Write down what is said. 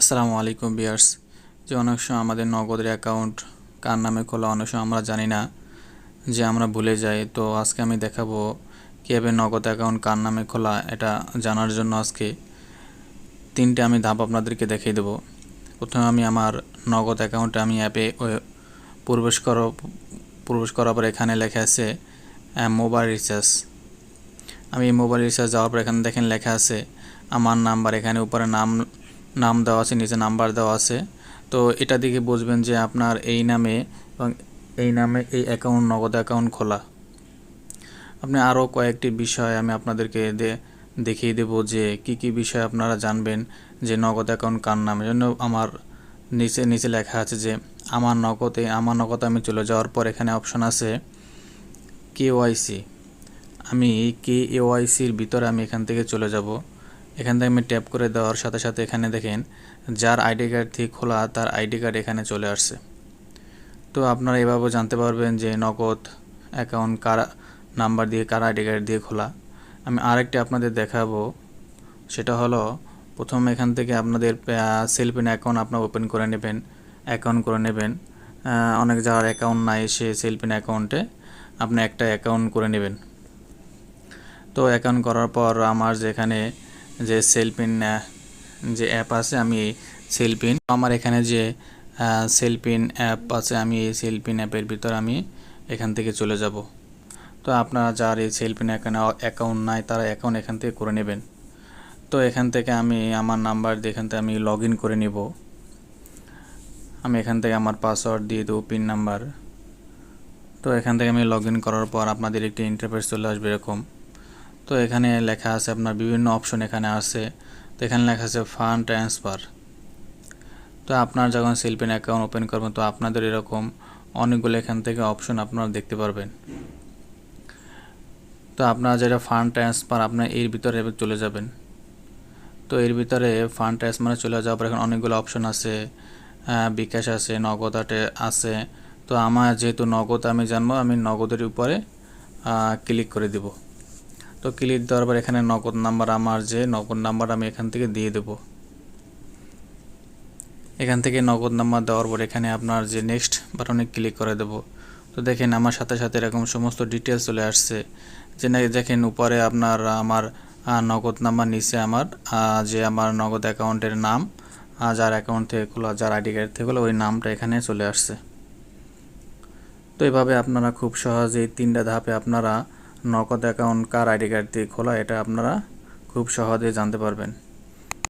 আসসালামু আলাইকুম বিয়ার্স। যে অনেক সময় আমাদের নগদের অ্যাকাউন্ট কার নামে খোলা অনেক সময় আমরা জানি না, যে আমরা ভুলে যাই। তো আজকে আমি দেখাবো কীভাবে নগদ অ্যাকাউন্ট কার নামে খোলা, এটা জানার জন্য আজকে তিনটে আমি ধাপ আপনাদেরকে দেখিয়ে দেবো। প্রথমে আমি আমার নগদ অ্যাকাউন্টে আমি অ্যাপে প্রবেশ করো প্রবেশ করার পর এখানে লেখা আছে মোবাইল রিচার্জ। আমি মোবাইল রিচার্জ যাওয়ার পর এখানে দেখেন লেখা আছে আমার নাম্বার, এখানে উপরে নাম দেওয়া আছে, নিচে নাম্বার দেওয়া আছে। তো এটা দেখে বুঝবেন যে আপনার এই নামে এবং এই অ্যাকাউন্ট নগদ অ্যাকাউন্ট খোলা। আপনি আরও কয়েকটি বিষয় আমি আপনাদেরকে দেখিয়ে দেব যে কি বিষয় আপনারা জানবেন যে নগদ অ্যাকাউন্ট কার নামে। জন্য আমার নিচে নিচে লেখা আছে যে আমার নগদে আমি চলে যাওয়ার পর এখানে অপশন আছে কেওয়াইসি। আমি কেওয়াইসির ভিতরে আমি এখান থেকে চলে যাব। এখান থেকে আমি ট্যাপ করে দেওয়ার সাথে সাথে এখানে দেখেন যার আইডি কার্ড থেকে খোলা তার আইডি কার্ড এখানে চলে আসছে। তো আপনারা এভাবে জানতে পারবেন যে নগদ অ্যাকাউন্ট কার নাম্বার দিয়ে, কার আইডি কার্ড দিয়ে খোলা। আমি আরেকটি আপনাদের দেখাবো, সেটা হলো প্রথম এখান থেকে আপনাদের সেলফিন অ্যাকাউন্ট আপনার ওপেন করে নেবেন, অনেক যার অ্যাকাউন্ট নাই সে সেলফিন অ্যাকাউন্টে আপনি একটা অ্যাকাউন্ট করে নেবেন। তো অ্যাকাউন্ট করার পর আমার যেখানে যে সেলফিন যে অ্যাপ আছে, আমি সেলফিন আমার এখানে যে সেলফিন অ্যাপ আছে, আমি এই সেলফিন অ্যাপের ভিতর আমি এখান থেকে চলে যাব। তো আপনারা যার এই সেলফিন অ্যাকাউন্ট নাই তারা অ্যাকাউন্ট এখান থেকে করে নেবেন। তো এখান থেকে আমি আমার নাম্বার দিয়ে এখান থেকে আমি লগ ইন করে নেব। আমি এখান থেকে আমার পাসওয়ার্ড দিয়ে দেবো, পিন নাম্বার। তো এখান থেকে আমি লগ ইন করার পর আপনাদের একটি ইন্টারফেস চলে আসবে এরকম। তো এখানে লেখা আছে আপনার বিভিন্ন অপশন এখানে আছে। তো এখানে লেখা আছে ফান্ড ট্রান্সফার। তো আপনার যখন সেলফিন অ্যাকাউন্ট ওপেন করবেন তো আপনাদের এরকম অনেকগুলো এখান থেকে অপশন আপনারা দেখতে পারবেন। তো আপনারা যেটা ফান্ড ট্রান্সফার আপনার এর ভিতরে চলে যাবেন। তো এর ভিতরে ফান্ড ট্রান্সফারে চলে যাওয়ার পর এখন অনেকগুলো অপশন আছে, বিকাশ আছে, নগদ আছে। তো আমার যেহেতু নগদ আমি জানবো, আমি নগদের উপরে ক্লিক করে দেব। তো ক্লিক দেওয়ার পর এখানে নগদ নাম্বার, আমার যে নগদ নাম্বার আমি এখান থেকে দিয়ে দেব। এখান থেকে নগদ নাম্বার দেওয়ার পর এখানে আপনার যে নেক্সট বাটনে ক্লিক করে দেব। তো দেখেন আমার সাথে সাথে এরকম সমস্ত ডিটেলস চলে আসছে। যে দেখেন উপরে আপনার আমার নগদ নাম্বার, নিচে আমার যে আমার নগদ অ্যাকাউন্টের নাম, যার অ্যাকাউন্ট থেকে খোলা, যার আইডি কার্ড থেকে খোলা, ওই নামটা এখানে চলে আসছে। তো এভাবে আপনারা খুব সহজেই তিনটা ধাপে আপনারা নগদ অ্যাকাউন্ট কার আইডি কার্ড দিয়ে খোলা এটা আপনারা খুব সহজেই জানতে পারবেন।